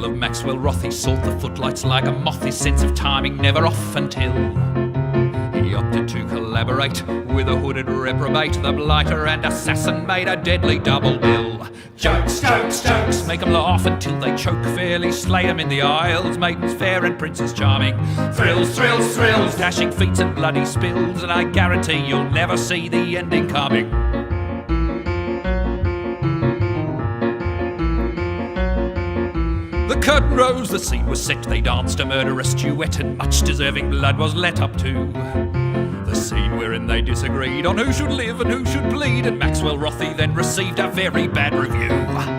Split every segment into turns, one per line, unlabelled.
skill of Maxwell Roth. He sought the footlights like a moth, his sense of timing never off until he opted to collaborate with a hooded reprobate. The blighter and assassin made a deadly double bill. Jokes, jokes, jokes, make 'em laugh until they choke. Fairly slay 'em in the aisles, maidens fair and princes charming. Thrills, thrills, thrills, dashing feats and bloody spills, and I guarantee you'll never see the ending coming. The curtain rose, the scene was set, they danced a murderous duet, and much deserving blood was let up to the scene wherein they disagreed on who should live and who should bleed, and Maxwell Rothy then received a very bad review.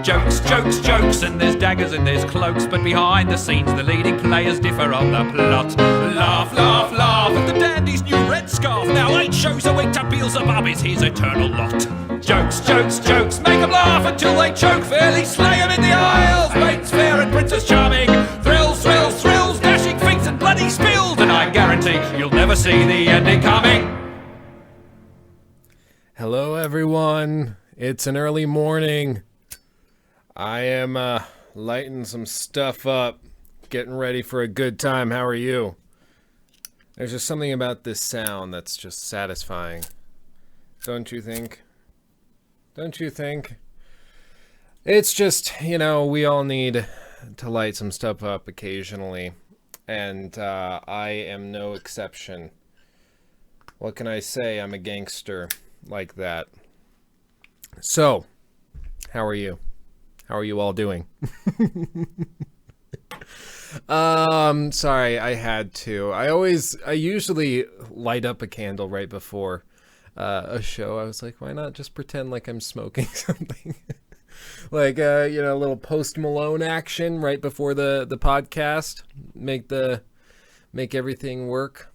Jokes, jokes, jokes, and there's daggers and there's cloaks, but behind the scenes the leading players differ on the plot. Laugh, laugh, laugh at the dandy's new red scarf. Now 8 shows a week to Beelzebub is his eternal lot. Jokes, jokes, jokes, make 'em laugh until they choke. Fairly slay 'em in the aisles, maidens fair and princes charming. Thrills, thrills, thrills, dashing feats and bloody spills, and I guarantee you'll never see the ending coming.
Hello everyone, it's an early morning. I am lighting some stuff up, getting ready for a good time. How are you? There's just something about this sound that's just satisfying. Don't you think? Don't you think? It's just, you know, we all need to light some stuff up occasionally, and I am no exception. What can I say? I'm a gangster like that. So, how are you? How are you all doing? Sorry, I had to. I usually light up a candle right before a show. I was like, why not just pretend like I'm smoking something? Like, you know, a little Post Malone action right before the podcast. Make everything work.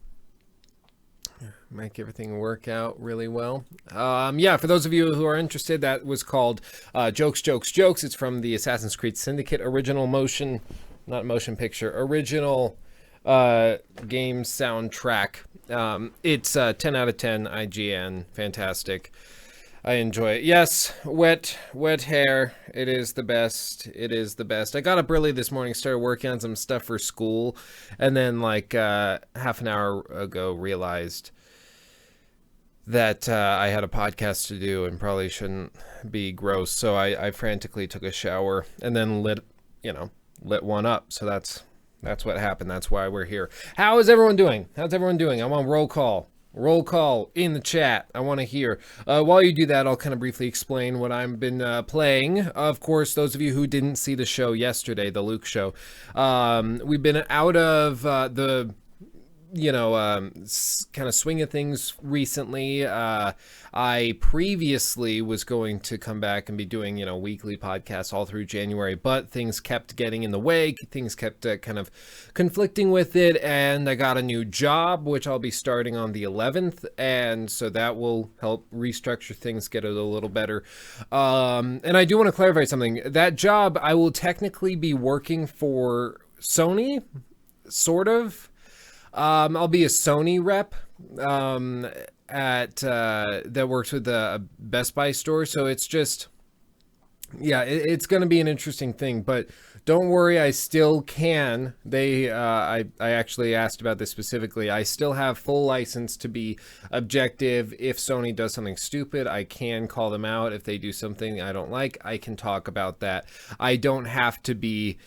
Make everything work out really well. Yeah, for those of you who are interested, that was called Jokes, Jokes, Jokes. It's from the Assassin's Creed Syndicate original motion picture, game soundtrack. It's 10 out of 10 IGN. Fantastic. I enjoy it. Yes, wet hair. It is the best. It is the best. I got up early this morning, started working on some stuff for school, and then like half an hour ago realized that I had a podcast to do and probably shouldn't be gross. So I frantically took a shower and then lit one up. So that's what happened. That's why we're here. How is everyone doing? How's everyone doing? I'm on roll call. Roll call in the chat. I want to hear. While you do that, I'll kind of briefly explain what I've been playing. Of course, those of you who didn't see the show yesterday, the Luke show, we've been out of the kind of swing of things recently. I previously was going to come back and be doing, weekly podcasts all through January, but things kept getting in the way. Things kept kind of conflicting with it, and I got a new job, which I'll be starting on the 11th, and so that will help restructure things, get it a little better. And I do want to clarify something. That job, I will technically be working for Sony, sort of. I'll be a Sony rep that works with the Best Buy store. So it's just, yeah, it's going to be an interesting thing. But don't worry, I still can. I actually asked about this specifically. I still have full license to be objective. If Sony does something stupid, I can call them out. If they do something I don't like, I can talk about that. I don't have to be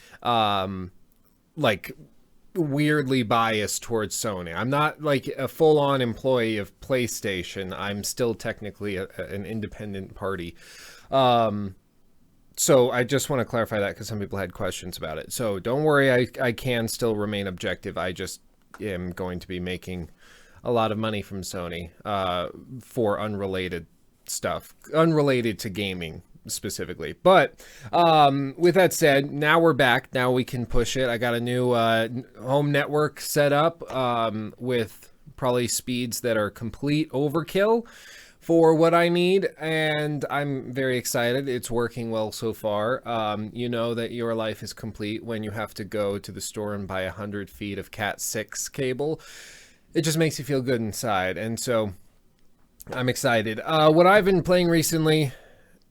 weirdly biased towards Sony. I'm not like a full-on employee of PlayStation. I'm still technically an independent party. So I just want to clarify that because some people had questions about it. So don't worry, I can still remain objective. I just am going to be making a lot of money from Sony for unrelated stuff, unrelated to gaming specifically. But with that said, now we're back. Now we can push it. I got a new home network set up with probably speeds that are complete overkill for what I need, and I'm very excited. It's working well so far. You know that your life is complete when you have to go to the store and buy 100 feet of Cat 6 cable. It just makes you feel good inside, and so I'm excited. What I've been playing recently,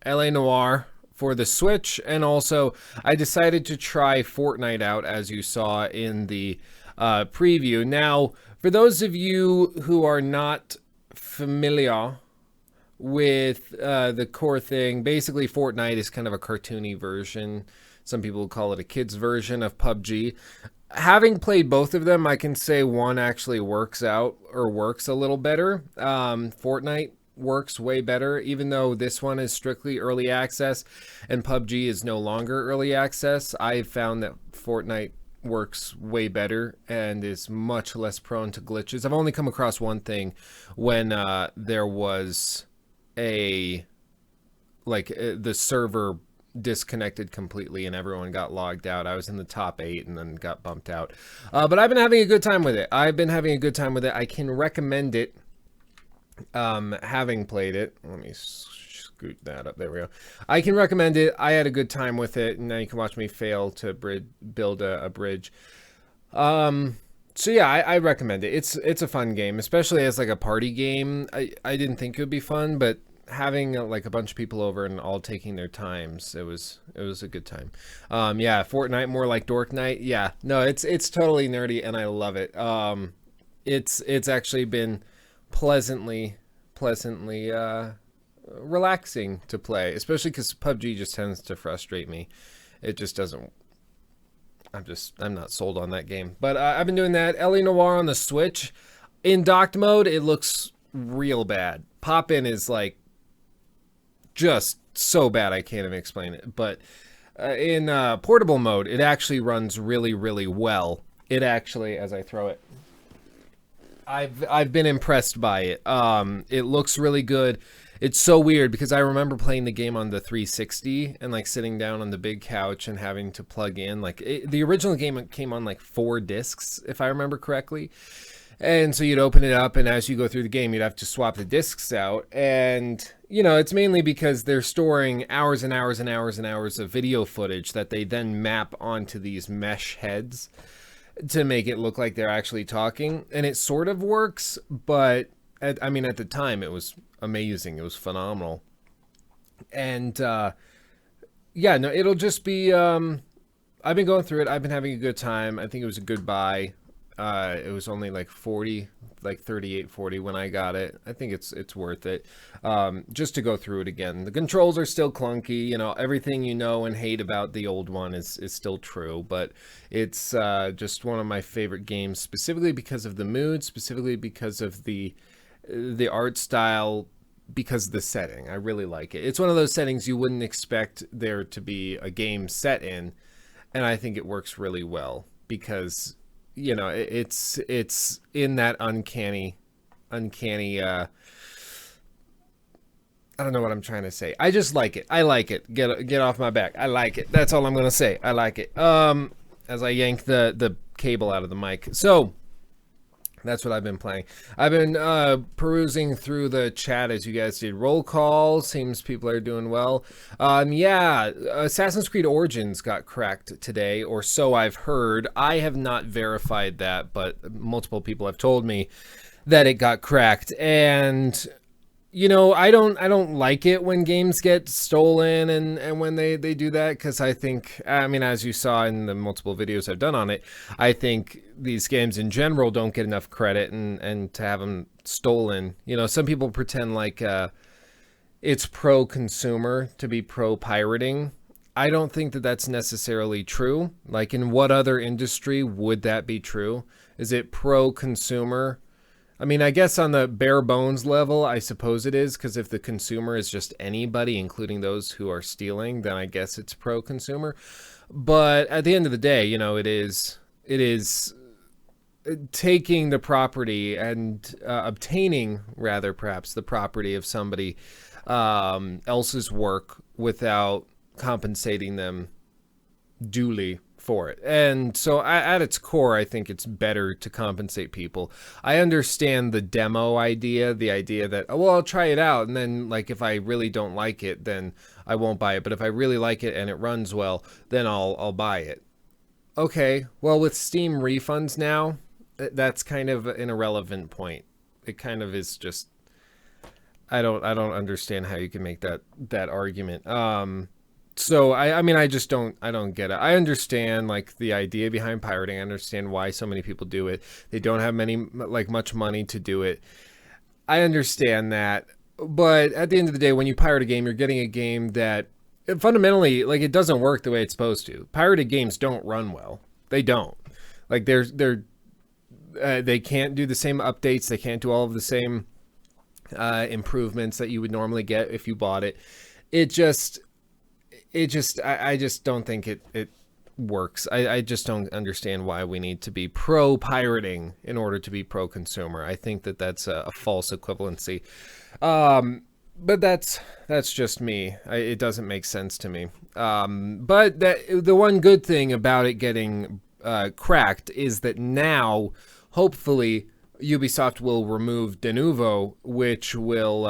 LA Noire for the Switch, and also I decided to try Fortnite out, as you saw in the preview. Now, for those of you who are not familiar with the core thing, basically Fortnite is kind of a cartoony version. Some people call it a kid's version of PUBG. Having played both of them, I can say one actually works a little better. Fortnite works way better, even though this one is strictly early access and PUBG is no longer early access. I've found that Fortnite works way better and is much less prone to glitches. I've only come across one thing when there was the server disconnected completely and everyone got logged out. I was in the top 8 and then got bumped out. But I've been having a good time with it. I can recommend it. Having played it, let me scoot that up. There we go. I can recommend it. I had a good time with it, and now you can watch me fail to build a bridge. So yeah, I recommend it. It's a fun game, especially as like a party game. I didn't think it would be fun, but having like a bunch of people over and all taking their times, it was a good time. Yeah, Fortnite more like Dork Night. Yeah, no, it's totally nerdy and I love it. It's actually been pleasantly relaxing to play, especially because PUBG just tends to frustrate me. It just doesn't. I'm not sold on that game. But I've been doing that. L.A. Noire on the Switch. In docked mode, it looks real bad. Pop-in is like just so bad I can't even explain it. But in portable mode, it actually runs really, really well. It actually, as I throw it, I've been impressed by it. It looks really good. It's so weird because I remember playing the game on the 360 and like sitting down on the big couch and having to plug in the original game came on like 4 discs, if I remember correctly. And so you'd open it up, and as you go through the game, you'd have to swap the discs out. And, you know, it's mainly because they're storing hours and hours and hours and hours of video footage that they then map onto these mesh heads to make it look like they're actually talking. And it sort of works, but at the time it was amazing. It was phenomenal. And yeah, no, it'll just be I've been going through it. I've been having a good time. I think it was a good buy. It was only like 38.40 when I got it. I think it's worth it. Just to go through it again. The controls are still clunky, you know, everything you know and hate about the old one is still true, but it's just one of my favorite games, specifically because of the mood, specifically because of the art style, because of the setting. I really like it. It's one of those settings you wouldn't expect there to be a game set in, and I think it works really well because, you know, it's in that uncanny I don't know what I'm trying to say. I just like it. I like it. Get off my back. I like it. That's all I'm gonna say. I like it. As I yank the cable out of the mic. So that's what I've been playing. I've been perusing through the chat as you guys did. Roll call. Seems people are doing well. Yeah, Assassin's Creed Origins got cracked today, or so I've heard. I have not verified that, but multiple people have told me that it got cracked. And you know, I don't like it when games get stolen and when they do that, because I think, I mean, as you saw in the multiple videos I've done on it, I think these games in general don't get enough credit, and to have them stolen, you know, some people pretend like it's pro-consumer to be pro-pirating. I don't think that that's necessarily true. Like, in what other industry would that be true? Is it pro-consumer? I mean, I guess on the bare bones level, I suppose it is, because if the consumer is just anybody, including those who are stealing, then I guess it's pro-consumer. But at the end of the day, you know, it is taking the property and obtaining, rather, perhaps, the property of somebody else's work without compensating them duly for it. And so at its core, I think it's better to compensate people. I understand the demo idea, the idea that, oh, well, I'll try it out, and then, like, if I really don't like it, then I won't buy it. But if I really like it and it runs well, then I'll buy it. Okay, well, with Steam refunds now, that's kind of an irrelevant point. It kind of is just, I don't understand how you can make that argument. So I mean, I don't get it. I understand like the idea behind pirating. I understand why so many people do it. They don't have much money to do it. I understand that. But at the end of the day, when you pirate a game, you're getting a game that fundamentally, like, it doesn't work the way it's supposed to. Pirated games don't run well. They don't. Like, they can't do the same updates. They can't do all of the same improvements that you would normally get if you bought it. I just don't think it works. I just don't understand why we need to be pro pirating in order to be pro consumer. I think that's a false equivalency. But that's just me. It doesn't make sense to me. But the one good thing about it getting cracked is that now, hopefully, Ubisoft will remove Denuvo, which will,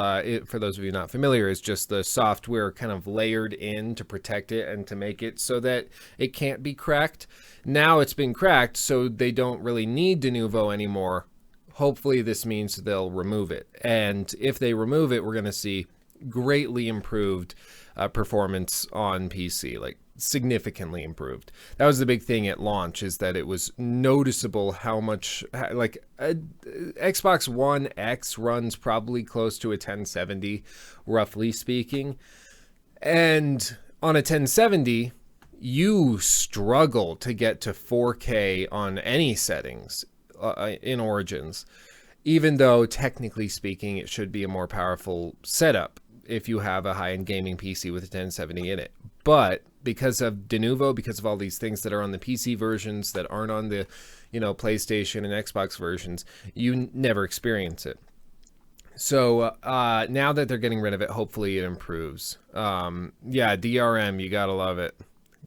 for those of you not familiar, is just the software kind of layered in to protect it and to make it so that it can't be cracked. Now it's been cracked, so they don't really need Denuvo anymore. Hopefully this means they'll remove it. And if they remove it, we're going to see greatly improved performance on PC, like significantly improved. That was the big thing at launch, is that it was noticeable how much, like, Xbox One X runs probably close to a 1070, roughly speaking. And on a 1070, you struggle to get to 4K on any settings in Origins, even though technically speaking it should be a more powerful setup if you have a high-end gaming PC with a 1070 in it. But because of Denuvo, because of all these things that are on the PC versions that aren't on the, PlayStation and Xbox versions, you never experience it. So now that they're getting rid of it, hopefully it improves. Yeah, DRM, you gotta love it.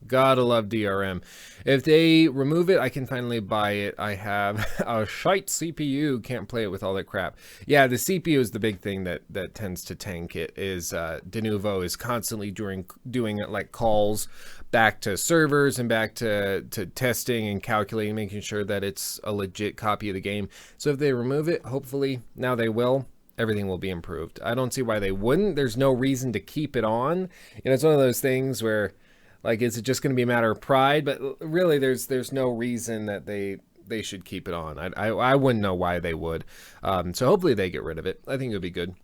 Gotta love DRM. If they remove it, I can finally buy it. I have a shite CPU, can't play it with all that crap. Yeah, the CPU is the big thing that tends to tank it. Is Denuvo is constantly doing like calls back to servers and back to testing and calculating, making sure that it's a legit copy of the game. So if they remove it, hopefully, now they will, everything will be improved. I don't see why they wouldn't. There's no reason to keep it on. It's one of those things where, like, is it just going to be a matter of pride? But really, there's no reason that they should keep it on. I wouldn't know why they would. So hopefully they get rid of it. I think it would be good.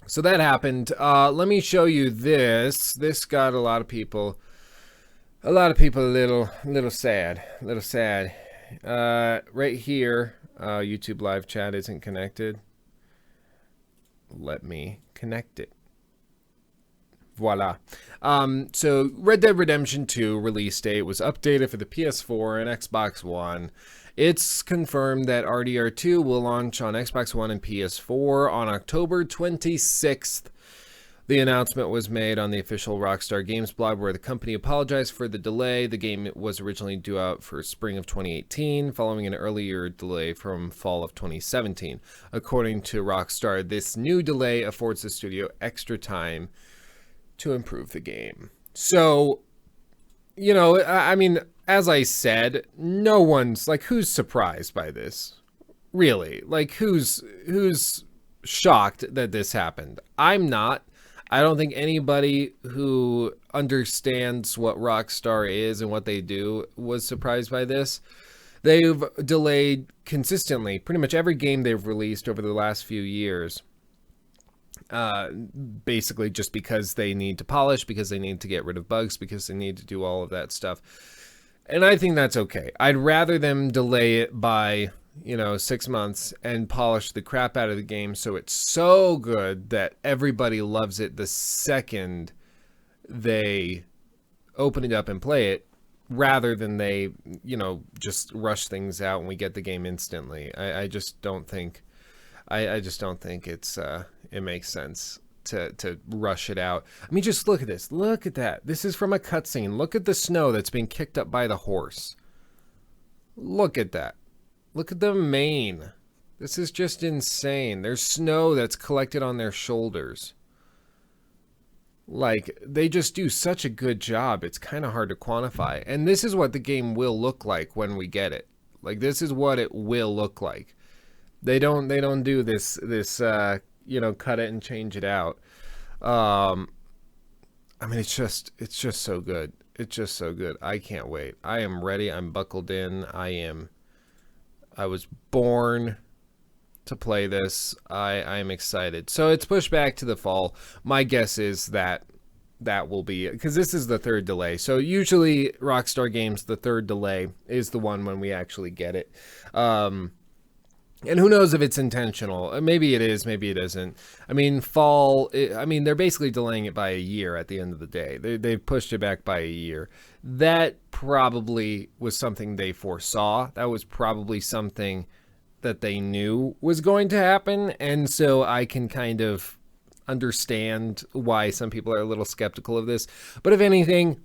So that happened. Let me show you this. This got a lot of people a little sad. Right here, YouTube live chat isn't connected. Let me connect it. Voila. So Red Dead Redemption 2 release date was updated for the PS4 and Xbox One. It's confirmed that RDR2 will launch on Xbox One and PS4 on October 26th. The announcement was made on the official Rockstar Games blog, where the company apologized for the delay. The game was originally due out for spring of 2018, following an earlier delay from fall of 2017. According to Rockstar, this new delay affords the studio extra time to improve the game. So, I mean, as I said, no one's, like, who's surprised by this? Really? Like, who's shocked that this happened? I'm not. I don't think anybody who understands what Rockstar is and what they do was surprised by this. They've delayed consistently pretty much every game they've released over the last few years. Basically just because they need to polish, because they need to get rid of bugs, because they need to do all of that stuff. And I think that's okay. I'd rather them delay it by, 6 months and polish the crap out of the game so it's so good that everybody loves it the second they open it up and play it, rather than they, just rush things out and we get the game instantly. I just don't think it's it makes sense to rush it out. I mean, just look at this. Look at that. This is from a cutscene. Look at the snow that's being kicked up by the horse. Look at that. Look at the mane. This is just insane. There's snow that's collected on their shoulders. Like, they just do such a good job. It's kind of hard to quantify. And this is what the game will look like when we get it. Like, this is what it will look like. They don't do this cut it and change it out. I mean, it's just so good. It's just so good. I can't wait. I am ready. I'm buckled in. I was born to play this. I am excited. So it's pushed back to the fall. My guess is that will be it, because this is the third delay. So usually Rockstar games, the third delay is the one when we actually get it. And who knows if it's intentional? Maybe it is, maybe it isn't. I mean, they're basically delaying it by a year at the end of the day. They've pushed it back by a year. That probably was something they foresaw. That was probably something that they knew was going to happen. And so I can kind of understand why some people are a little skeptical of this. But if anything,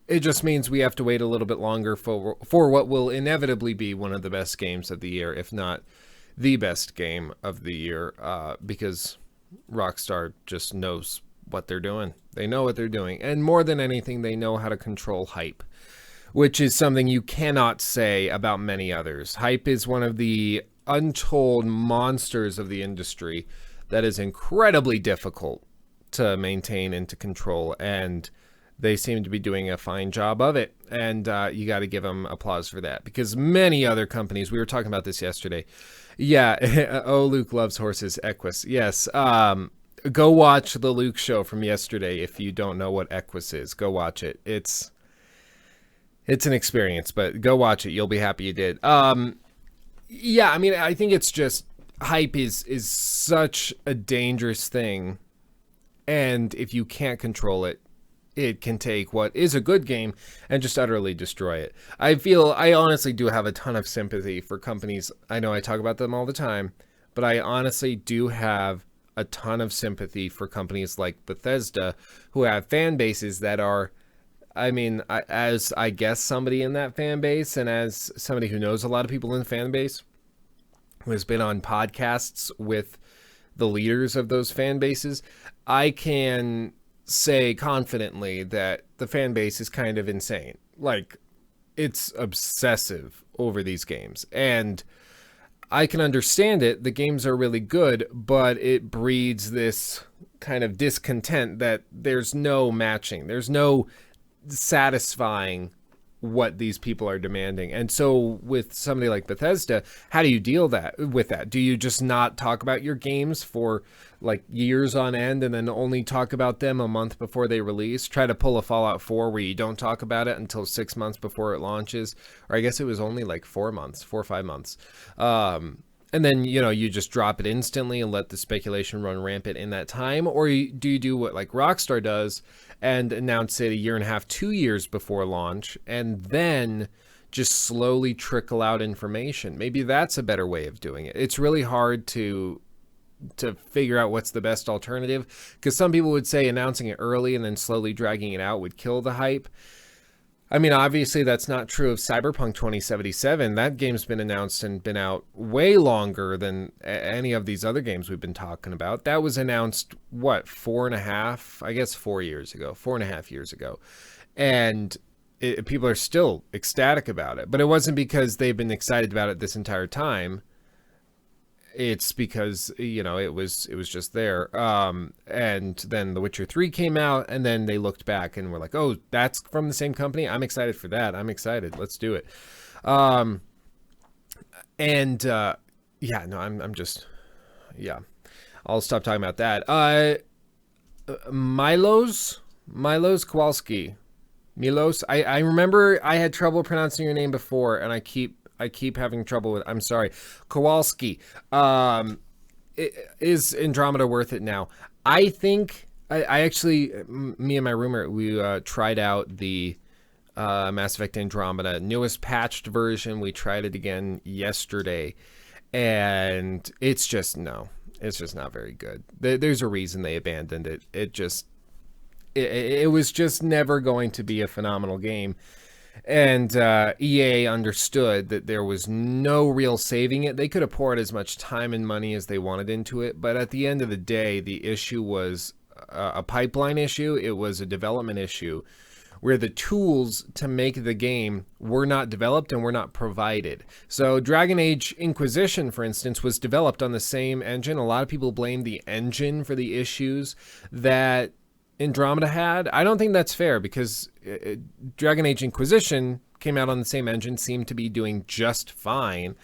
it just means we have to wait a little bit longer for what will inevitably be one of the best games of the year, if not the best game of the year, because Rockstar just knows what they're doing. They know what they're doing. And more than anything, they know how to control hype, which is something you cannot say about many others. Hype is one of the untold monsters of the industry that is incredibly difficult to maintain and to control, and they seem to be doing a fine job of it. And you got to give them applause for that, because many other companies, we were talking about this yesterday. Yeah. Oh, Luke loves horses. Equus. Yes. Go watch the Luke show from yesterday. If you don't know what Equus is, go watch it. It's an experience, but go watch it. You'll be happy you did. Yeah. I mean, I think it's just hype is such a dangerous thing. And if you can't control it, it can take what is a good game and just utterly destroy it. I honestly do have a ton of sympathy for companies. I know I talk about them all the time, but I honestly do have a ton of sympathy for companies like Bethesda, who have fan bases that are, I mean, as I guess somebody in that fan base, and as somebody who knows a lot of people in the fan base, who has been on podcasts with the leaders of those fan bases, I can say confidently that the fan base is kind of insane. Like, it's obsessive over these games, and I can understand it. The games are really good, but it breeds this kind of discontent that there's no matching. There's no satisfying what these people are demanding. And so with somebody like Bethesda, how do you deal with that? Do you just not talk about your games for like years on end and then only talk about them a month before they release? Try to pull a Fallout 4 where you don't talk about it until 6 months before it launches. Or I guess it was only like 4 or 5 months. And then, you just drop it instantly and let the speculation run rampant in that time? Or do you do what like Rockstar does and announce it a year and a half, 2 years before launch, and then just slowly trickle out information? Maybe that's a better way of doing it. It's really hard to figure out what's the best alternative, because some people would say announcing it early and then slowly dragging it out would kill the hype. I mean, obviously that's not true of Cyberpunk 2077. That game's been announced and been out way longer than any of these other games we've been talking about. That was announced, 4 years ago, 4.5 years ago. And people are still ecstatic about it. But it wasn't because they've been excited about it this entire time. It's because, it was just there. And then The Witcher 3 came out, and then they looked back and were like, oh, that's from the same company? I'm excited for that. I'm excited. Let's do it. I'm just, I'll stop talking about that. Milos Kowalski. Milos. I remember I had trouble pronouncing your name before, and I keep having trouble with. I'm sorry, Kowalski. Is Andromeda worth it now? I think I actually, me and my roommate, we tried out the Mass Effect Andromeda newest patched version. We tried it again yesterday, and it's just not very good. There's a reason they abandoned it. It was just never going to be a phenomenal game. And EA understood that there was no real saving it. They could have poured as much time and money as they wanted into it, but at the end of the day, the issue was a pipeline issue. It was a development issue where the tools to make the game were not developed and were not provided. So Dragon Age Inquisition, for instance, was developed on the same engine. A lot of people blame the engine for the issues that Andromeda had. I don't think that's fair because Dragon Age Inquisition came out on the same engine, seemed to be doing just fine.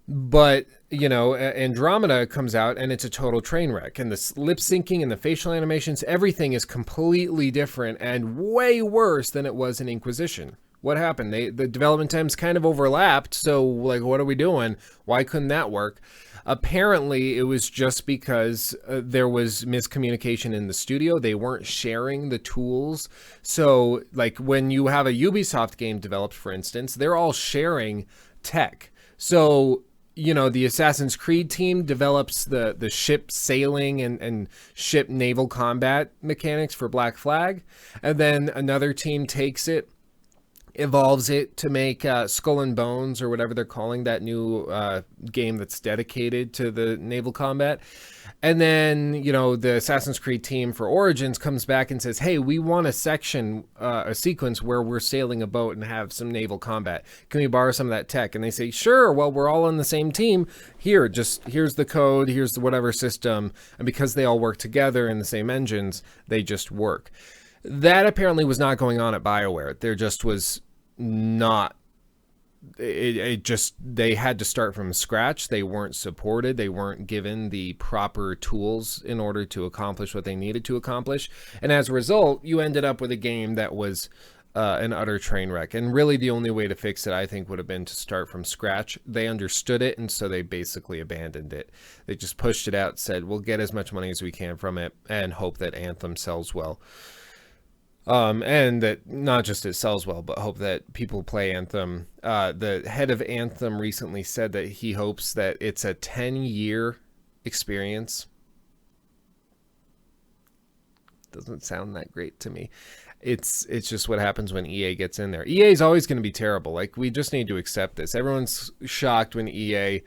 But, you know, Andromeda comes out and it's a total train wreck. And the lip syncing and the facial animations, everything is completely different and way worse than it was in Inquisition. What happened? The development times kind of overlapped. So, like, what are we doing? Why couldn't that work? Apparently, it was just because there was miscommunication in the studio. They weren't sharing the tools. So, like, when you have a Ubisoft game developed, for instance, they're all sharing tech. So, you know, the Assassin's Creed team develops the ship sailing and ship naval combat mechanics for Black Flag. And then another team takes it, evolves it to make Skull and Bones, or whatever they're calling that new game that's dedicated to the naval combat. And then, you know, the Assassin's Creed team for Origins comes back and says, hey, we want a sequence where we're sailing a boat and have some naval combat. Can we borrow some of that tech? And they say, sure, well, we're all on the same team. Here's the code, here's the whatever system. And because they all work together in the same engines, they just work. That apparently was not going on at BioWare. There just was not. They had to start from scratch. They weren't supported. They weren't given the proper tools in order to accomplish what they needed to accomplish. And as a result, you ended up with a game that was an utter train wreck. And really the only way to fix it, I think, would have been to start from scratch. They understood it, and so they basically abandoned it. They just pushed it out, said, we'll get as much money as we can from it, and hope that Anthem sells well. And that not just it sells well, but hope that people play Anthem. The head of Anthem recently said that he hopes that it's a 10-year experience. Doesn't sound that great to me. It's just what happens when EA gets in there. EA is always going to be terrible. Like, we just need to accept this. Everyone's shocked when EA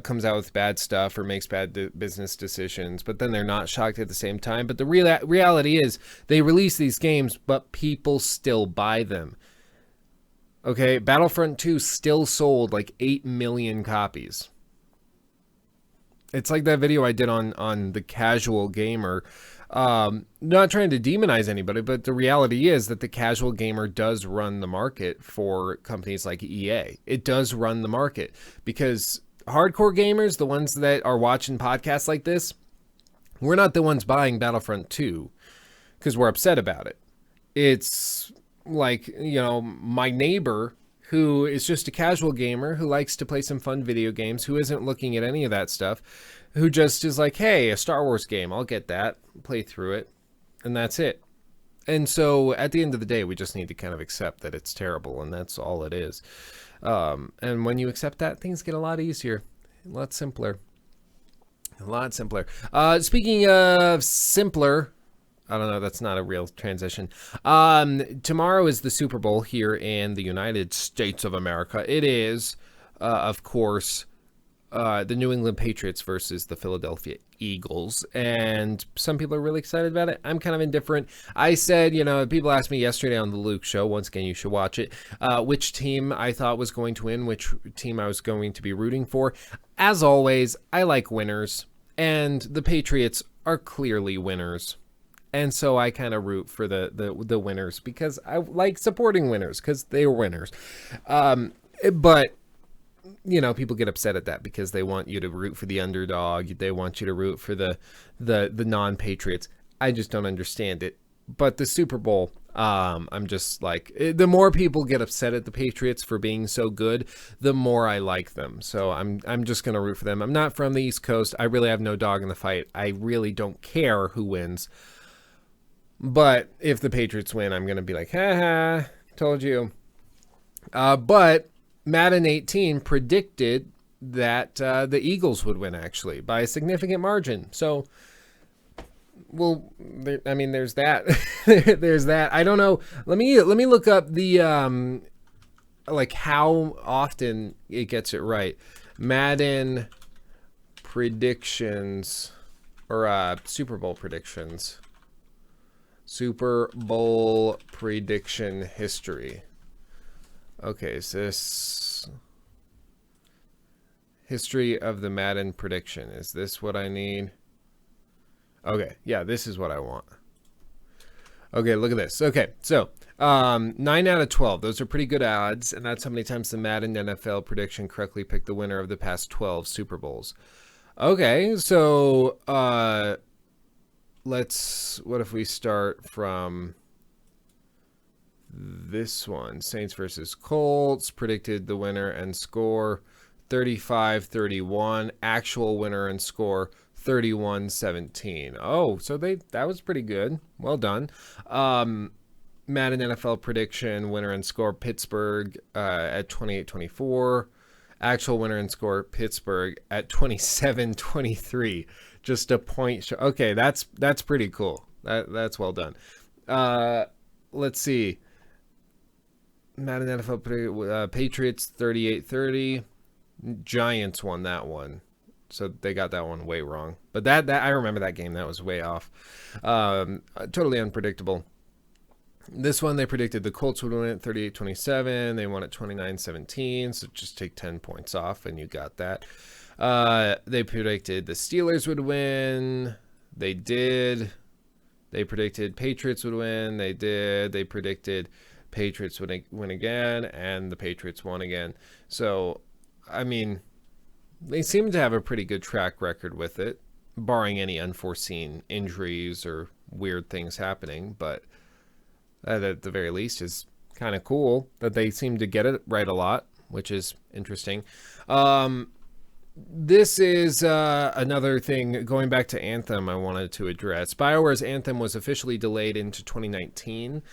comes out with bad stuff or makes bad business decisions, but then they're not shocked at the same time. But the reality is they release these games, but people still buy them. Okay, Battlefront 2 still sold like 8 million copies. It's like that video I did on the casual gamer. Not trying to demonize anybody, but the reality is that the casual gamer does run the market for companies like EA. It does run the market because hardcore gamers, the ones that are watching podcasts like this, we're not the ones buying Battlefront 2 because we're upset about it. It's like, you know, my neighbor who is just a casual gamer who likes to play some fun video games, who isn't looking at any of that stuff, who just is like, hey, a Star Wars game, I'll get that, play through it, and that's it. And so at the end of the day, we just need to kind of accept that it's terrible, and that's all it is. And when you accept that, things get a lot easier, a lot simpler. Speaking of simpler, I don't know, that's not a real transition. Tomorrow is the Super Bowl here in the United States of America. It is, of course, the New England Patriots versus the Philadelphia Eagles, and some people are really excited about it. I'm kind of indifferent. I said, you know, people asked me yesterday on the Luke show, once again, you should watch it, which team I thought was going to win, which team I was going to be rooting for. As always, I like winners, and the Patriots are clearly winners. And so I kind of root for the winners because I like supporting winners because they were winners. But you know, people get upset at that because they want you to root for the underdog. They want you to root for the non-Patriots. I just don't understand it. But the Super Bowl, I'm just like, the more people get upset at the Patriots for being so good, the more I like them. So I'm just going to root for them. I'm not from the East Coast. I really have no dog in the fight. I really don't care who wins. But if the Patriots win, I'm going to be like, ha, told you. But Madden 18 predicted that the Eagles would win, actually, by a significant margin. So, well, there's that. There's that. I don't know. Let me look up the, like, how often it gets it right. Madden predictions, or Super Bowl predictions. Super Bowl prediction history. Okay, is this history of the Madden prediction? Is this what I need? Okay, yeah, this is what I want. Okay, look at this. Okay, so 9 out of 12. Those are pretty good odds, and that's how many times the Madden NFL prediction correctly picked the winner of the past 12 Super Bowls. Okay, so what if we start from this one? Saints versus Colts, predicted the winner and score 35-31. Actual winner and score 31-17. Oh, so that was pretty good. Well done. Madden NFL prediction, winner and score Pittsburgh at 28-24. Actual winner and score Pittsburgh at 27-23. Just a point. Okay, that's pretty cool. That's well done. Let's see. Madden NFL Patriots 38-30. Giants won that one. So they got that one way wrong. But that I remember that game. That was way off. Totally unpredictable. This one, they predicted the Colts would win at 38-27. They won at 29-17. So just take 10 points off, and you got that. They predicted the Steelers would win. They did. They predicted Patriots would win. They did. They predicted Patriots would win again, and the Patriots won again. So, I mean, they seem to have a pretty good track record with it, barring any unforeseen injuries or weird things happening. But at the very least is kind of cool that they seem to get it right a lot, which is interesting. This is another thing, going back to Anthem, I wanted to address. BioWare's Anthem was officially delayed into 2019.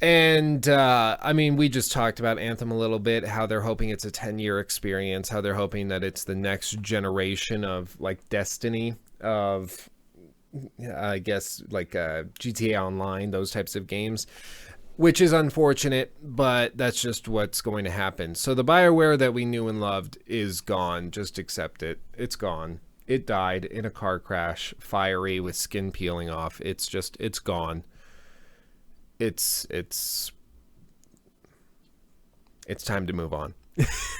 And, I mean, we just talked about Anthem a little bit, how they're hoping it's a 10-year experience, how they're hoping that it's the next generation of, like, Destiny, of, I guess, like GTA Online, those types of games, which is unfortunate, but that's just what's going to happen. So the BioWare that we knew and loved is gone. Just accept it. It's gone. It died in a car crash, fiery, with skin peeling off. It's gone. It's time to move on.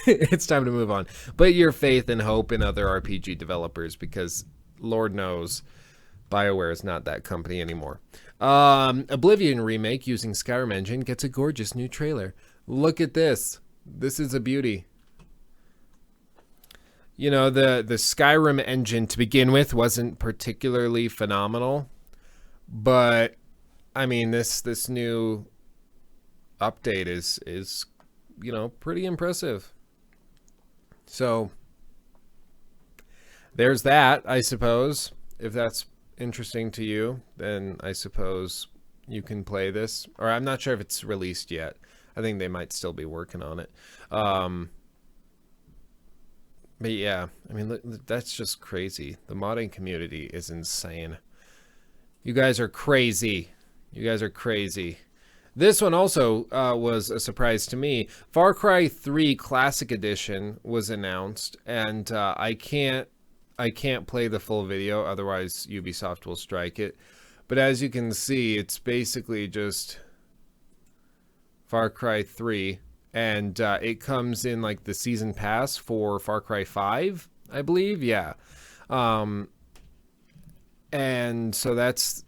It's time to move on. Put your faith and hope in other RPG developers, because Lord knows BioWare is not that company anymore. Oblivion remake using Skyrim engine gets a gorgeous new trailer. Look at this. This is a beauty. You know, the Skyrim engine to begin with wasn't particularly phenomenal, but I mean, this new update is you know, pretty impressive. So there's that, I suppose. If that's interesting to you, then I suppose you can play this. Or I'm not sure if it's released yet. I think they might still be working on it. But yeah, I mean, look, that's just crazy. The modding community is insane. You guys are crazy. You guys are crazy. This one also was a surprise to me. Far Cry 3 Classic Edition was announced, and I can't play the full video, otherwise Ubisoft will strike it. But as you can see, it's basically just Far Cry 3, and it comes in like the season pass for Far Cry 5, I believe. Yeah. And so that's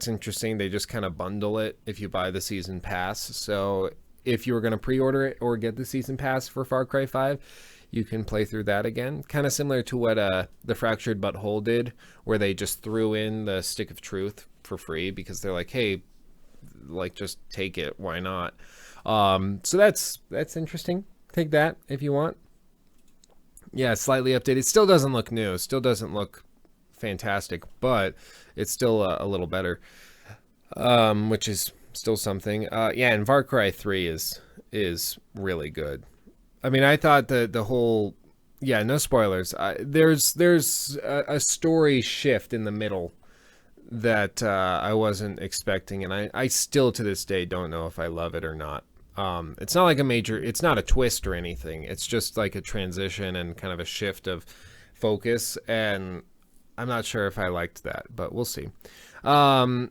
interesting. They just kind of bundle it if you buy the season pass. So if you were going to pre-order it or get the season pass for Far Cry 5, you can play through that again. Kind of similar to what the Fractured But Whole did, where they just threw in the Stick of Truth for free because they're like, hey, like, just take it. Why not? So that's interesting. Take that if you want. Yeah, slightly updated. Still doesn't look new. Still doesn't look fantastic, but it's still a little better, which is still something. Yeah, and Far Cry 3 is really good. I mean, I thought the whole, yeah, no spoilers. There's a story shift in the middle that I wasn't expecting, and I still to this day don't know if I love it or not. It's not like it's not a twist or anything. It's just like a transition and kind of a shift of focus, and I'm not sure if I liked that, but we'll see. And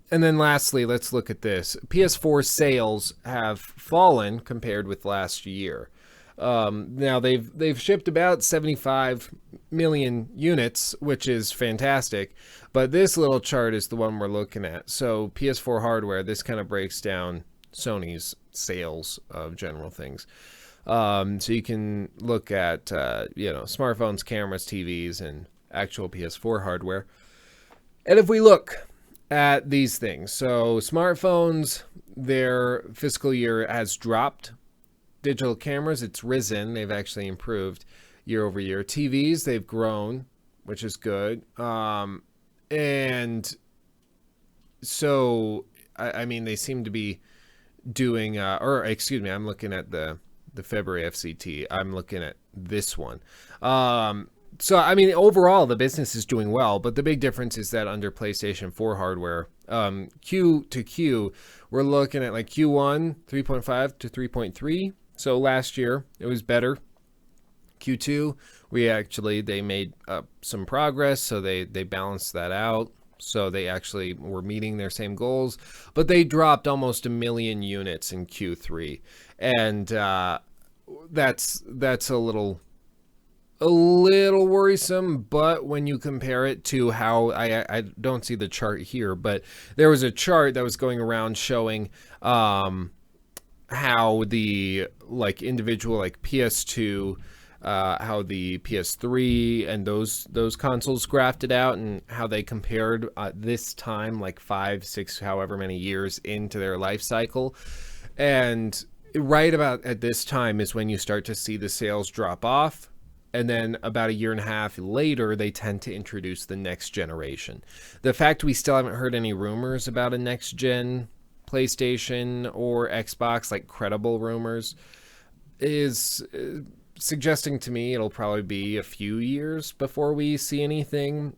then lastly, let's look at this. Ps4 sales have fallen compared with last year. Now they've shipped about 75 million units, which is fantastic. But this little chart is the one we're looking at. So PS4 hardware, this kind of breaks down Sony's sales of general things. So you can look at, smartphones, cameras, TVs, and actual PS4 hardware. And if we look at these things, so smartphones, their fiscal year has dropped. Digital cameras, it's risen. They've actually improved year over year. TVs, they've grown, which is good. And so, I mean, they seem to be doing, I'm looking at the February FCT. I'm looking at this one. So, I mean, overall, the business is doing well, but the big difference is that under PlayStation 4 hardware, Q to Q, we're looking at like Q1, 3.5 to 3.3. So last year, it was better. Q2, they made some progress, so they balanced that out. So they actually were meeting their same goals, but they dropped almost 1 million units in Q3. And that's a little worrisome, but when you compare it to how I don't see the chart here, but there was a chart that was going around showing how the individual PS2, how the PS3 and those consoles graphed out and how they compared this time 5, 6, however many years into their life cycle. And right about at this time is when you start to see the sales drop off. And then about 1.5 years later, they tend to introduce the next generation. The fact we still haven't heard any rumors about a next gen PlayStation or Xbox, credible rumors, is suggesting to me it'll probably be a few years before we see anything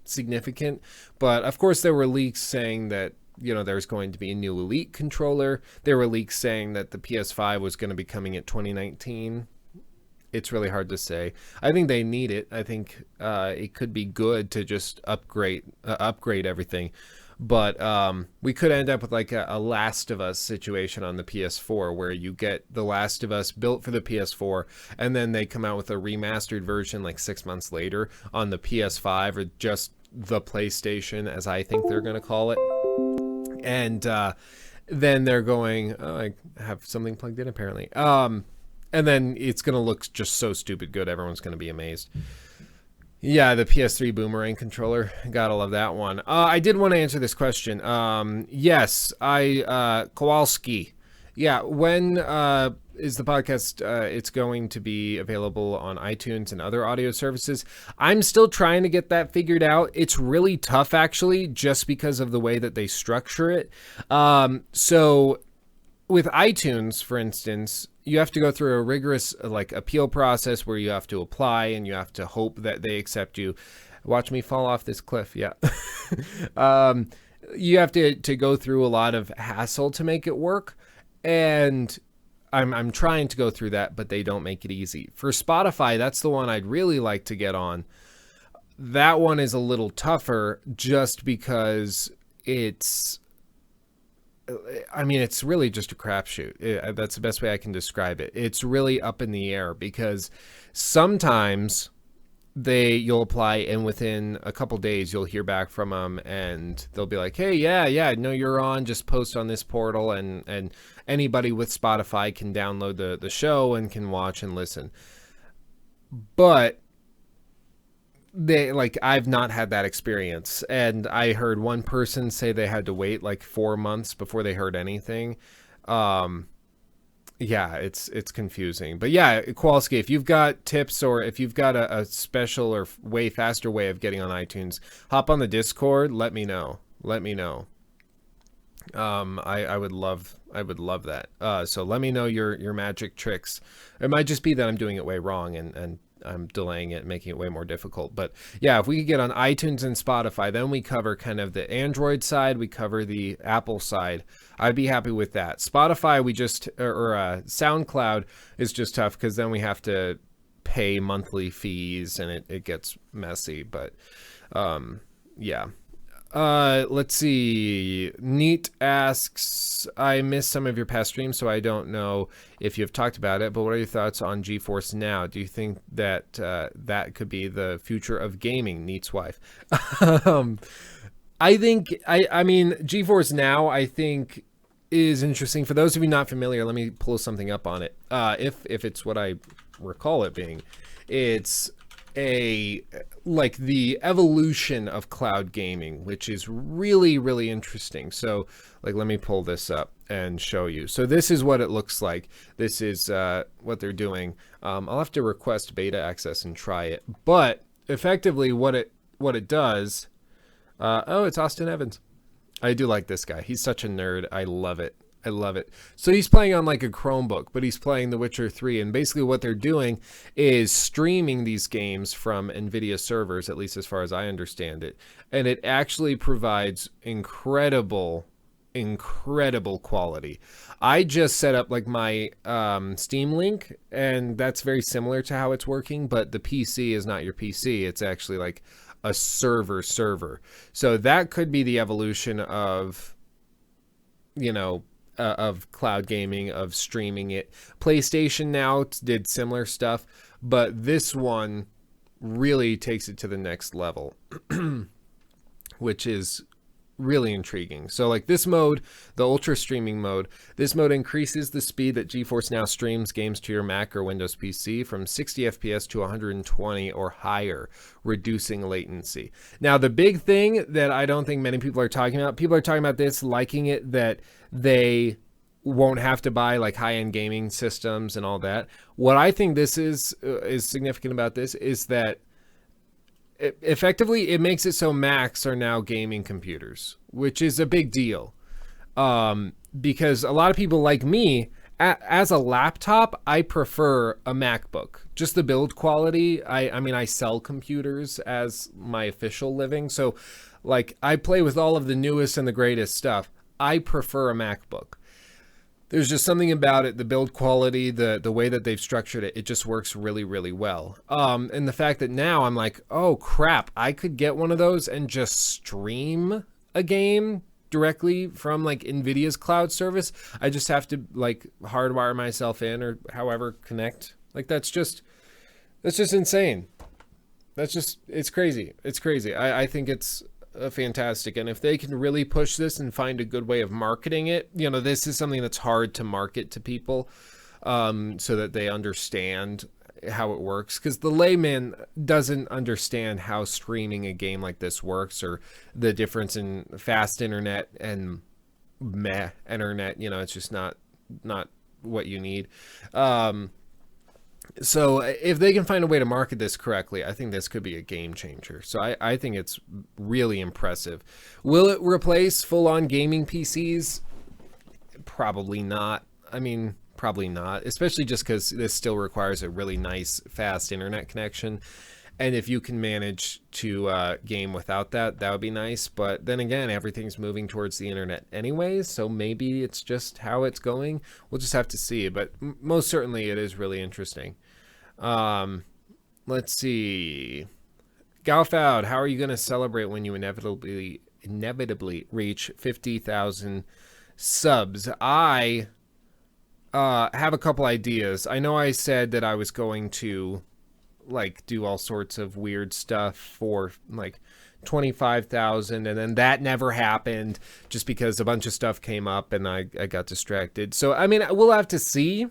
significant. But of course, there were leaks saying that there's going to be a new Elite controller. There were leaks saying that the PS5 was going to be coming at 2019. It's really hard to say. I think they need it. I think it could be good to just upgrade everything. But we could end up with a Last of Us situation on the PS4 where you get the Last of Us built for the PS4 and then they come out with a remastered version 6 months later on the PS5 or just the PlayStation, as I think they're going to call it. And then they're going, oh, I have something plugged in apparently. And then it's going to look just so stupid good. Everyone's going to be amazed. Yeah, the PS3 Boomerang controller. Gotta love that one. I did want to answer this question. Yes, Kowalski. Yeah, when is the podcast? It's going to be available on iTunes and other audio services. I'm still trying to get that figured out. It's really tough, actually, just because of the way that they structure it. So with iTunes, for instance, you have to go through a rigorous appeal process where you have to apply and you have to hope that they accept you. Watch me fall off this cliff. Yeah. You have to go through a lot of hassle to make it work. And I'm trying to go through that, but they don't make it easy. For Spotify, that's the one I'd really like to get on. That one is a little tougher just because it's really just a crapshoot. That's the best way I can describe it. It's really up in the air because sometimes you'll apply and within a couple days you'll hear back from them and they'll be like, hey, yeah, no, you're on, just post on this portal and anybody with Spotify can download the show and can watch and listen. But I've not had that experience, and I heard one person say they had to wait 4 months before they heard anything. Yeah, it's confusing, but yeah, Kowalski, if you've got tips or if you've got a special or way faster way of getting on iTunes, hop on the Discord. Let me know. I would love that. So let me know your magic tricks. It might just be that I'm doing it way wrong and I'm delaying it, making it way more difficult. But yeah, if we could get on iTunes and Spotify, then we cover kind of the Android side, we cover the Apple side. I'd be happy with that. Spotify, SoundCloud is just tough because then we have to pay monthly fees and it gets messy. But yeah. Let's see. Neat asks, I missed some of your past streams, so I don't know if you've talked about it, but what are your thoughts on GeForce Now? Do you think that that could be the future of gaming? Neat's wife. I think, I mean, GeForce Now, I think, is interesting. For those of you not familiar, let me pull something up on it. If it's what I recall it being, it's like the evolution of cloud gaming, which is really, really interesting. So like, let me pull this up and show you. So this is what it looks like. This is what they're doing. I'll have to request beta access and try it, but effectively what it does, oh, it's Austin Evans. I do like this guy. He's such a nerd. I love it. I love it. So he's playing on like a Chromebook, but he's playing The Witcher 3. And basically what they're doing is streaming these games from NVIDIA servers, at least as far as I understand it. And it actually provides incredible quality. I just set up like my Steam Link, and that's very similar to how it's working, but the PC is not your PC. It's actually like a server. So that could be the evolution of, you know, of cloud gaming, of streaming it. PlayStation Now did similar stuff, but this one really takes it to the next level, which is really intriguing. So like this mode, the ultra streaming mode, this mode increases the speed that GeForce Now streams games to your Mac or Windows PC from 60 FPS to 120 or higher, reducing latency. Now the big thing that I don't think many people are talking about this, liking it, that they won't have to buy like high-end gaming systems and all that. What I think this is significant about this is that effectively it makes it so Macs are now gaming computers, which is a big deal, because a lot of people like me, as a laptop, I prefer a MacBook. Just the build quality. I mean, I sell computers as my official living, so like I play with all of the newest and the greatest stuff. I prefer a MacBook. There's just something about it, the build quality, the way that they've structured it, it just works really, really well. And the fact that now I'm like, oh crap, I could get one of those and just stream a game directly from like NVIDIA's cloud service. I just have to like hardwire myself in or however connect. Like that's just insane. It's crazy. It's crazy. I think it's fantastic, and if they can really push this and find a good way of marketing it, you know, this is something that's hard to market to people, so that they understand how it works, because the layman doesn't understand how streaming a game like this works, or the difference in fast internet and meh internet. You know, it's just not what you need. So if they can find a way to market this correctly, I think this could be a game changer. So I think it's really impressive. Will it replace full-on gaming PCs? Probably not. I mean, probably not, especially just because this still requires a really nice, fast internet connection. And if you can manage to game without that, that would be nice. But then again, everything's moving towards the internet anyways, so maybe it's just how it's going. We'll just have to see. But most certainly, it is really interesting. Let's see. Galfoud, how are you going to celebrate when you inevitably reach 50,000 subs? I have a couple ideas. I know I said that I was going to like do all sorts of weird stuff for like 25,000, and then that never happened just because a bunch of stuff came up and I got distracted. So I mean, we'll have to see.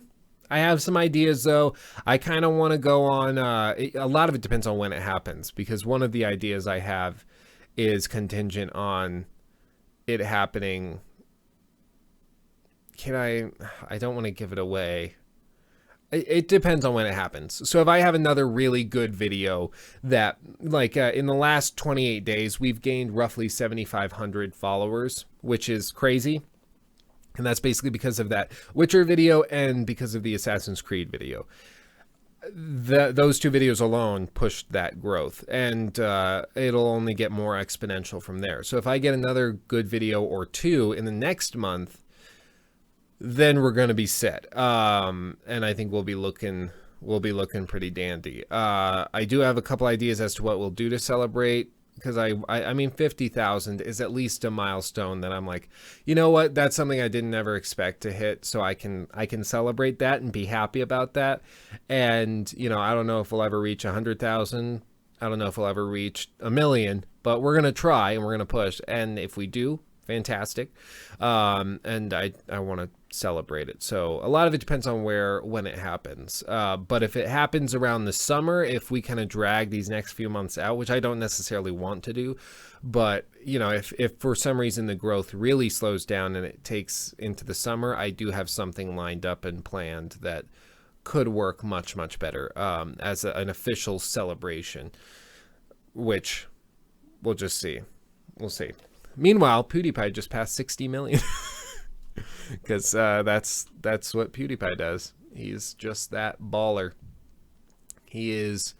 I have some ideas though. I kind of want to go on, a lot of it depends on when it happens, because one of the ideas I have is contingent on it happening. I don't want to give it away. It depends on when it happens. So if I have another really good video that, like, in the last 28 days, we've gained roughly 7,500 followers, which is crazy. And that's basically because of that Witcher video and because of the Assassin's Creed video. Those two videos alone pushed that growth, and it'll only get more exponential from there. So if I get another good video or two in the next month, then we're going to be set. And I think we'll be looking pretty dandy. I do have a couple ideas as to what we'll do to celebrate. because I mean 50,000 is at least a milestone that I'm like, you know what, that's something I didn't ever expect to hit, so I can celebrate that and be happy about that. And you know, I don't know if we'll ever reach 100,000. I don't know if we'll ever reach 1 million, but we're gonna try and we're gonna push. And if we do, fantastic. And I want to celebrate it. So a lot of it depends on when it happens. But if it happens around the summer, if we kind of drag these next few months out, which I don't necessarily want to do, but you know, if for some reason the growth really slows down and it takes into the summer, I do have something lined up and planned that could work much, much better as an official celebration, which we'll just see. We'll see. Meanwhile, PewDiePie just passed 60 million because that's what PewDiePie does. He's just that baller. He is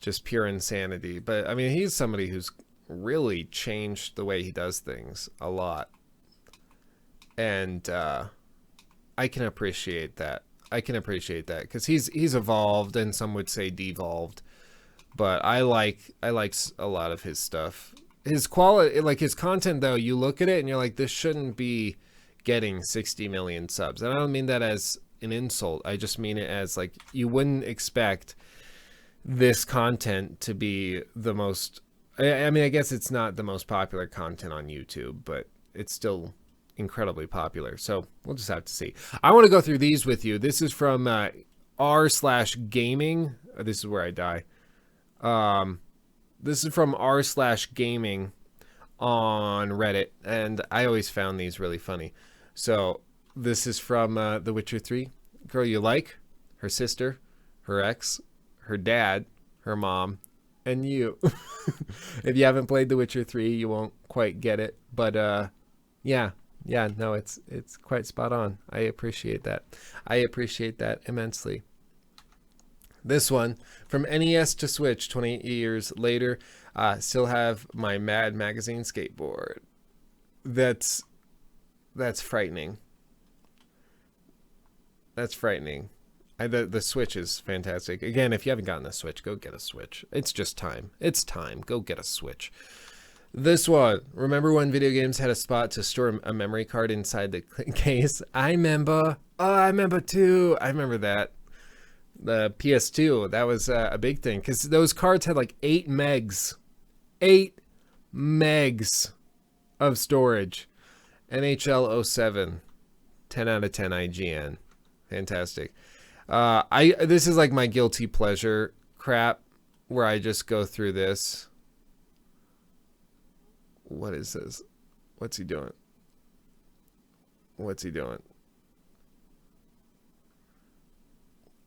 just pure insanity. But I mean, he's somebody who's really changed the way he does things a lot, and I can appreciate that. I can appreciate that because he's evolved, and some would say devolved, but I like a lot of his stuff. His quality, like his content though, you look at it and you're like, this shouldn't be getting 60 million subs. And I don't mean that as an insult. I just mean it as like, you wouldn't expect this content to be the most, I mean, I guess it's not the most popular content on YouTube, but it's still incredibly popular. So we'll just have to see. I want to go through these with you. This is from r/gaming. This is where I die. This is from r/gaming on Reddit, and I always found these really funny. So this is from The Witcher 3. Girl you like, her sister, her ex, her dad, her mom, and you. If you haven't played The Witcher 3, you won't quite get it. But yeah, no, it's quite spot on. I appreciate that. I appreciate that immensely. This one, from NES to Switch, 28 years later, still have my Mad Magazine skateboard. That's frightening. That's frightening. The Switch is fantastic. Again, if you haven't gotten a Switch, go get a Switch. It's just time. It's time. Go get a Switch. This one, remember when video games had a spot to store a memory card inside the case? I remember. Oh, I remember too. I remember that. The PS2, that was a big thing because those cards had like 8 megs of storage. NHL 07, 10 out of 10 IGN. Fantastic. This is like my guilty pleasure crap where I just go through this. What is this? What's he doing? What's he doing?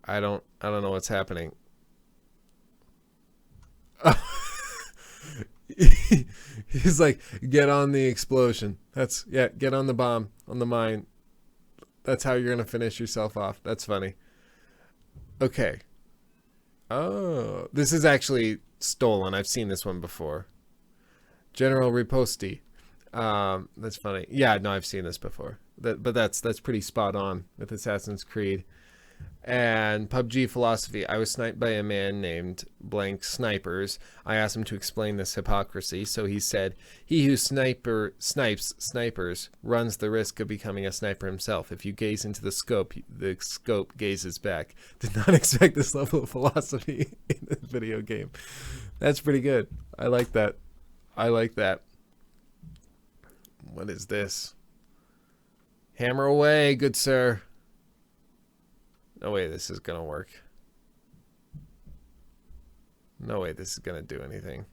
I don't know what's happening. He's like, get on the explosion. Get on the bomb, on the mine. That's how you're going to finish yourself off. That's funny. Okay. Oh, this is actually stolen. I've seen this one before. General Riposti. That's funny. Yeah, no, I've seen this before. But that's pretty spot on with Assassin's Creed. And PUBG philosophy. I was sniped by a man named blank snipers. I asked him to explain this hypocrisy. So he said, he who snipes snipers runs the risk of becoming a sniper himself. If you gaze into the scope gazes back. Did not expect this level of philosophy in this video game. That's pretty good. I like that. I like that. What is this? Hammer away, good sir. No way this is going to work. No way this is going to do anything.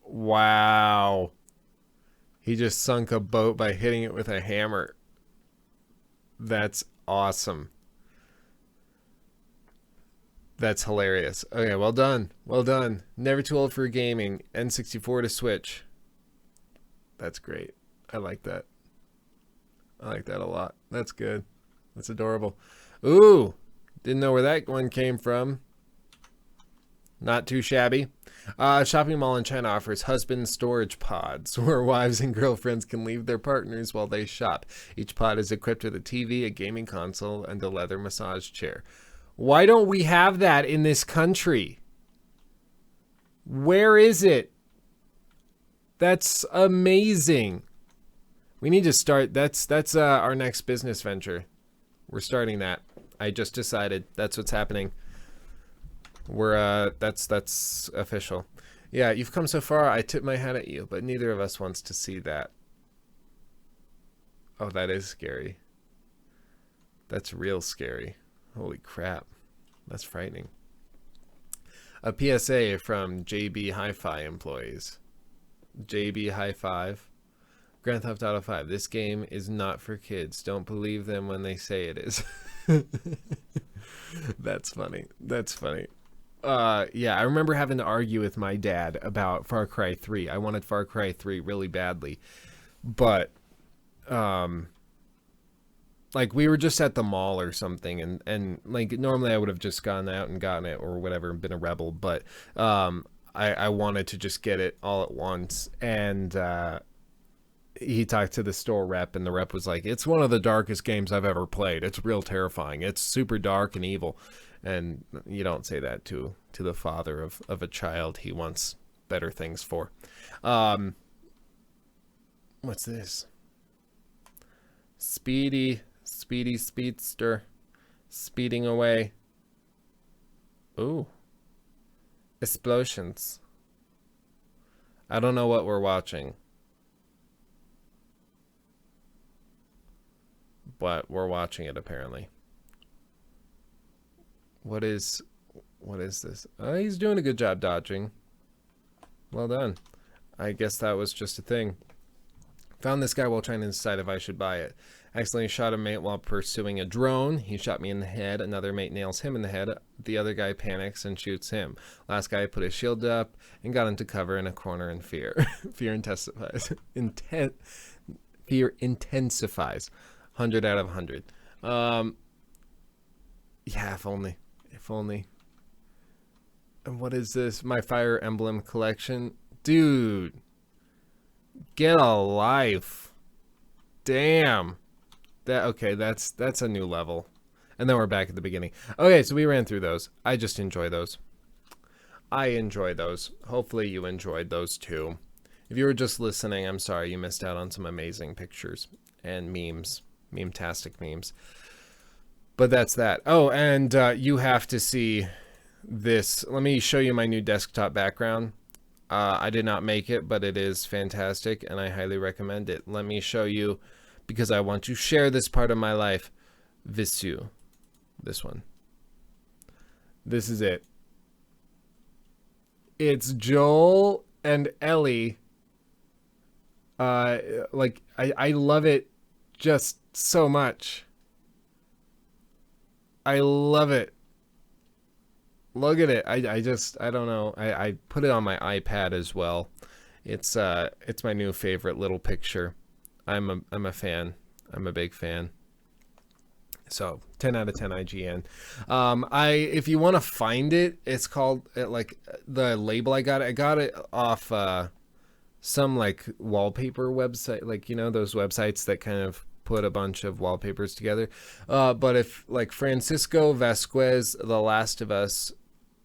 Wow. He just sunk a boat by hitting it with a hammer. That's awesome. That's hilarious. Okay, well done. Well done. Never too old for gaming. N64 to Switch. That's great. I like that. I like that a lot. That's good. That's adorable. Ooh, didn't know where that one came from. Not too shabby. Shopping mall in China offers husband storage pods where wives and girlfriends can leave their partners while they shop. Each pod is equipped with a TV, a gaming console, and a leather massage chair. Why don't we have that in this country? Where is it? That's amazing. We need to start. That's our next business venture. We're starting that. I just decided that's what's happening. We're that's official. Yeah, you've come so far. I tip my hat at you, but neither of us wants to see that. Oh, that is scary. That's real scary. Holy crap. That's frightening. A PSA from JB Hi-Fi employees. JB Hi-Fi. Grand Theft Auto 5. This game is not for kids. Don't believe them when they say it is. That's funny. That's funny. Yeah, I remember having to argue with my dad about Far Cry 3. I wanted Far Cry 3 really badly. But, like, we were just at the mall or something, and like, normally I would have just gone out and gotten it or whatever and been a rebel, but, I wanted to just get it all at once, and, he talked to the store rep, and the rep was like, it's one of the darkest games I've ever played. It's real terrifying. It's super dark and evil. And you don't say that to the father of a child he wants better things for. What's this? Speedy speedster speeding away. Ooh. Explosions. I don't know what we're watching. But we're watching it apparently. What is this? Oh, he's doing a good job dodging. Well done. I guess that was just a thing. Found this guy while trying to decide if I should buy it. Accidentally shot a mate while pursuing a drone. He shot me in the head. Another mate nails him in the head. The other guy panics and shoots him. Last guy put his shield up and got into cover in a corner in fear. Fear intensifies. Fear intensifies. 100 out of 100. Yeah, if only. If only. And what is this? My Fire Emblem collection? Dude. Get a life. Damn. Okay, that's a new level. And then we're back at the beginning. Okay, so we ran through those. I just enjoy those. I enjoy those. Hopefully you enjoyed those too. If you were just listening, I'm sorry you missed out on some amazing pictures and memes. Meme-tastic memes. But that's that. Oh, and you have to see this. Let me show you my new desktop background. I did not make it, but it is fantastic, and I highly recommend it. Let me show you, because I want to share this part of my life. Visu. This one. This is it. It's Joel and Ellie. Like, I love it just so much. I love it. Look at it. I don't know. I put it on my iPad as well. It's my new favorite little picture. I'm a fan. I'm a big fan. So 10 out of 10 IGN. If you want to find it, it's called like the label I got it off some like wallpaper website, like, you know, those websites that kind of put a bunch of wallpapers together. But if like Francisco Vasquez, The Last of Us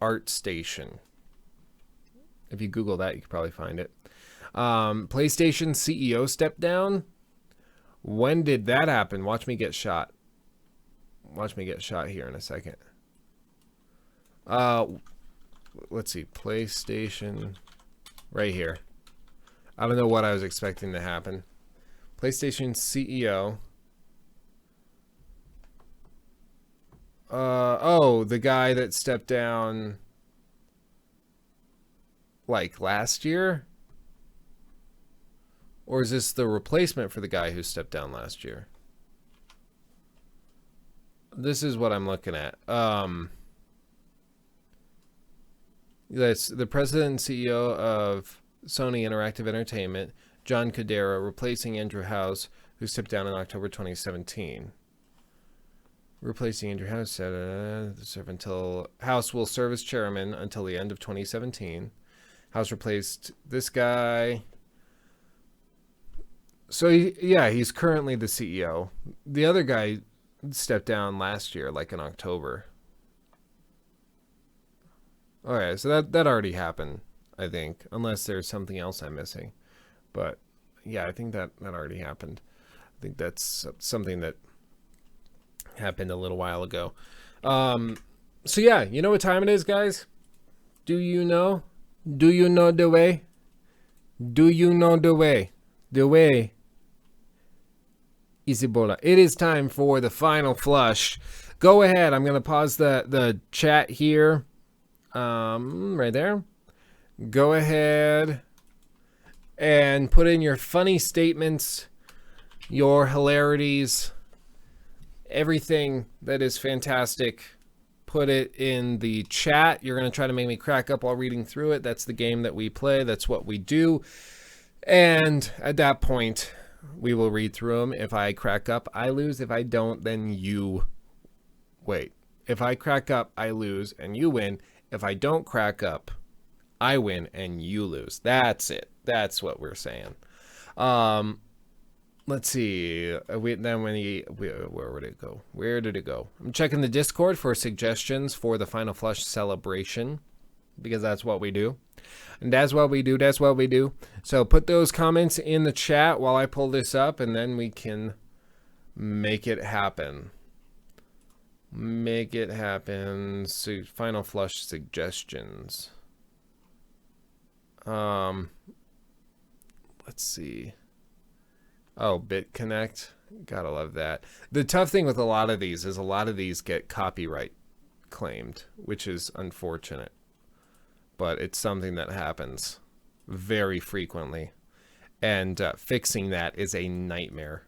Art Station. If you Google that, you could probably find it. PlayStation CEO stepped down. When did that happen? Watch me get shot. Watch me get shot here in a second. Let's see. PlayStation. Right here. I don't know what I was expecting to happen. PlayStation CEO. Oh, the guy that stepped down like last year? Or is this the replacement for the guy who stepped down last year? This is what I'm looking at. That's the president and CEO of Sony Interactive Entertainment, John Codera, replacing Andrew House, who stepped down in October 2017. Replacing Andrew House, serve until House will serve as chairman until the end of 2017. House replaced this guy. So he's currently the CEO. The other guy stepped down last year, like in October. Okay, so that already happened, I think, unless there's something else I'm missing. But yeah, I think that already happened. I think that's something that happened a little while ago. So yeah, you know what time it is, guys? Do you know? Do you know the way? Do you know the way? The way is Ebola. It is time for the final flush. Go ahead. I'm gonna pause the chat here. Right there. Go ahead and put in your funny statements, your hilarities, everything that is fantastic. Put it in the chat. You're going to try to make me crack up while reading through it. That's the game that we play. That's what we do. And at that point, we will read through them. If I crack up, I lose. If I don't, then you wait. If I crack up, I lose and you win. If I don't crack up, I win and you lose. That's it. That's what we're saying. Let's see. Where would it go? Where did it go? I'm checking the Discord for suggestions for the Final Flush celebration, because that's what we do. And that's what we do. That's what we do. So put those comments in the chat while I pull this up, and then we can make it happen. Make it happen. So Final Flush suggestions. Let's see. Oh, BitConnect. Gotta love that. The tough thing with a lot of these is a lot of these get copyright claimed, which is unfortunate. But it's something that happens very frequently. And fixing that is a nightmare.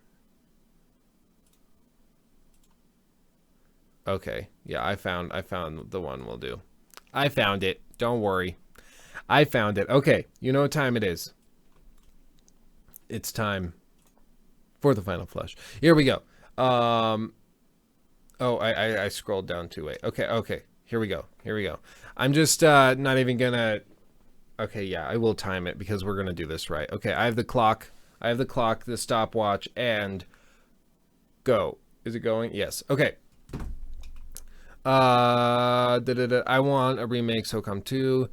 Okay. Yeah, I found the one we'll do. I found it. Don't worry. I found it. Okay. You know what time it is. It's time for the final flush. Here we go. Oh, I scrolled down too late. Okay. Here we go. I'm just not even gonna. Okay, yeah, I will time it because we're gonna do this right. Okay, I have the clock, the stopwatch, and go. Is it going? Yes. Okay. I want a remake SOCOM 2.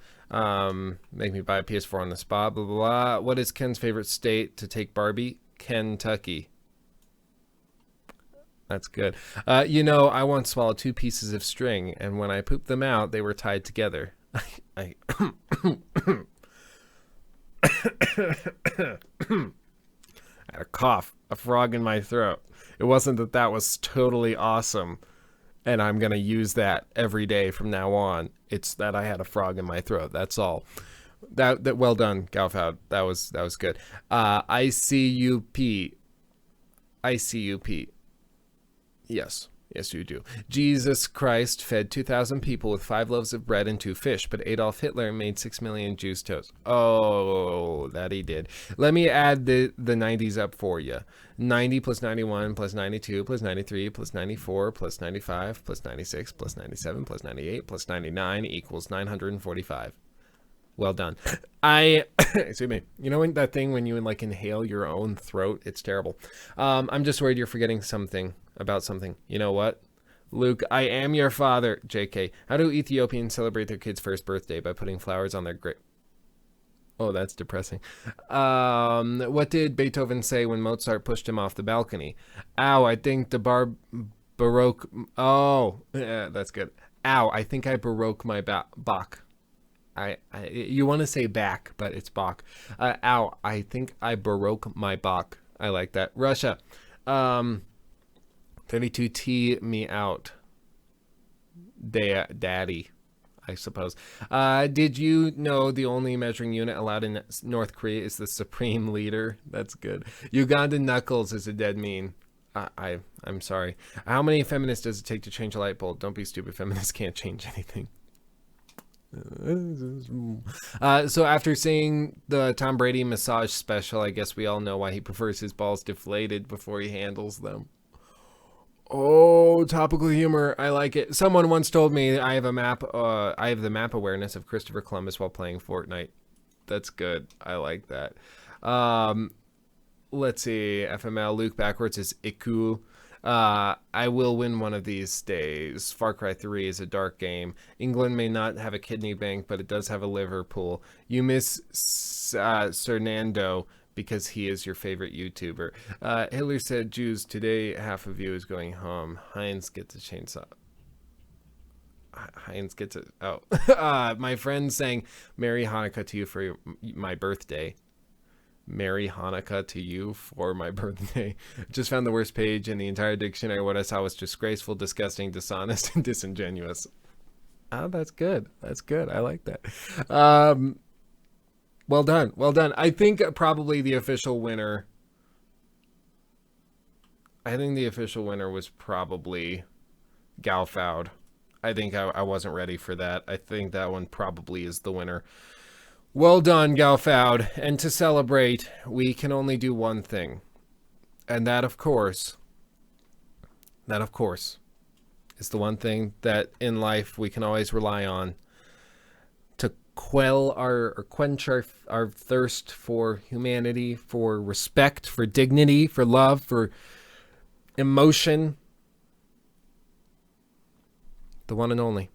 Make me buy a PS4 on the spot. Blah blah blah. What is Ken's favorite state to take Barbie? Kentucky. That's good. I once swallowed 2 pieces of string, and when I pooped them out, they were tied together. I had a cough, a frog in my throat. It wasn't that was totally awesome, and I'm going to use that every day from now on. It's that I had a frog in my throat. That's all. That well done, Galfoud. That was good. ICUP. Yes, you do. Jesus Christ fed 2,000 people with 5 loaves of bread and 2 fish, but Adolf Hitler made 6 million Jews toast. Oh, that he did. Let me add the 90s up for you. 90 plus 91 plus 92 plus 93 plus 94 plus 95 plus 96 plus 97 plus 98 plus 99 equals 945. Well done. Excuse me. You know that thing when you inhale your own throat? It's terrible. I'm just worried you're forgetting something about something. You know what? Luke, I am your father. JK. How do Ethiopians celebrate their kid's first birthday? By putting flowers on their grave. Oh, that's depressing. What did Beethoven say when Mozart pushed him off the balcony? Ow, I think the Baroque. Oh, yeah, that's good. Ow, I think I Baroque my Bach. You want to say back, but it's Bach. Ow, I think I Baroque my Bach. I like that. Russia. 32T me out. Daddy, I suppose. Did you know the only measuring unit allowed in North Korea is the Supreme Leader? That's good. Ugandan Knuckles is a dead meme. I'm sorry. How many feminists does it take to change a light bulb? Don't be stupid. Feminists can't change anything. So after seeing the Tom Brady massage special, I guess we all know why he prefers his balls deflated before he handles them. Oh, topical humor. I like it. Someone once told me I have the map awareness of Christopher Columbus while playing Fortnite. That's good. I like that. Let's see. FML Luke backwards is Iku. I will win one of these days. Far Cry 3 is a dark game. England may not have a kidney bank, but it does have a liver pool. You miss Cernando because he is your favorite YouTuber. Hitler said, Jews, today half of you is going home. Heinz gets a chainsaw. Heinz gets it. Oh, my friend saying Merry Hanukkah to you for my birthday. Merry Hanukkah to you for my birthday. Just found the worst page in the entire dictionary. What I saw was disgraceful, disgusting, dishonest, and disingenuous. Oh, that's good. That's good. I like that. Well done. Well done. I think probably the official winner. I think the official winner was probably Galfoud. I think I wasn't ready for that. I think that one probably is the winner. Well done, Galfoud. And to celebrate, we can only do one thing. And that, of course, is the one thing that in life we can always rely on to quell or quench our thirst for humanity, for respect, for dignity, for love, for emotion. The one and only.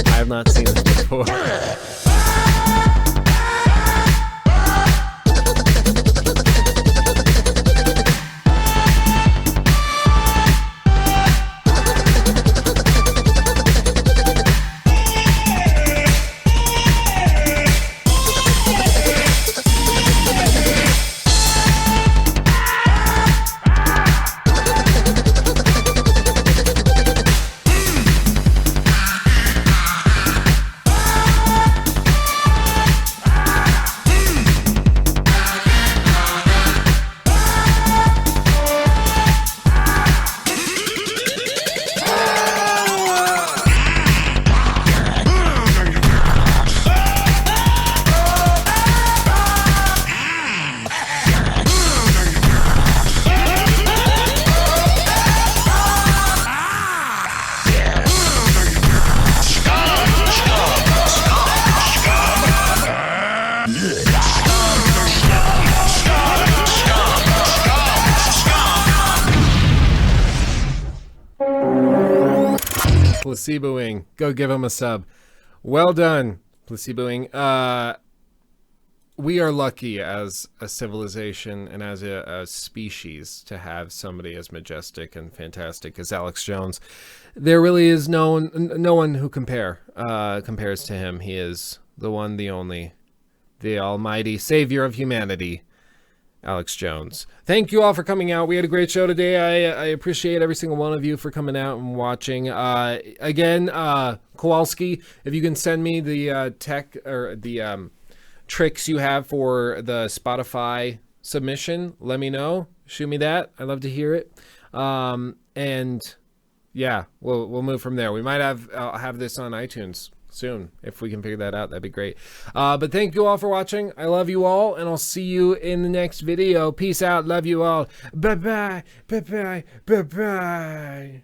I have not seen this before. Placeboing. Go give him a sub. Well done, Placeboing. We are lucky as a civilization and as a species to have somebody as majestic and fantastic as Alex Jones. There really is no one who compares to him. He is the one, the only, the almighty savior of humanity, Alex Jones. Thank you all for coming out. We had a great show today. I appreciate every single one of you for coming out and watching. Again, Kowalski, if you can send me the tech or the tricks you have for the Spotify submission, let me know. Shoot me that. I'd love to hear it. And yeah, we'll move from there. We might have this on iTunes soon. If we can figure that out, that'd be great. But thank you all for watching. I love you all, and I'll see you in the next video. Peace out. Love you all. Bye-bye. Bye-bye. Bye-bye.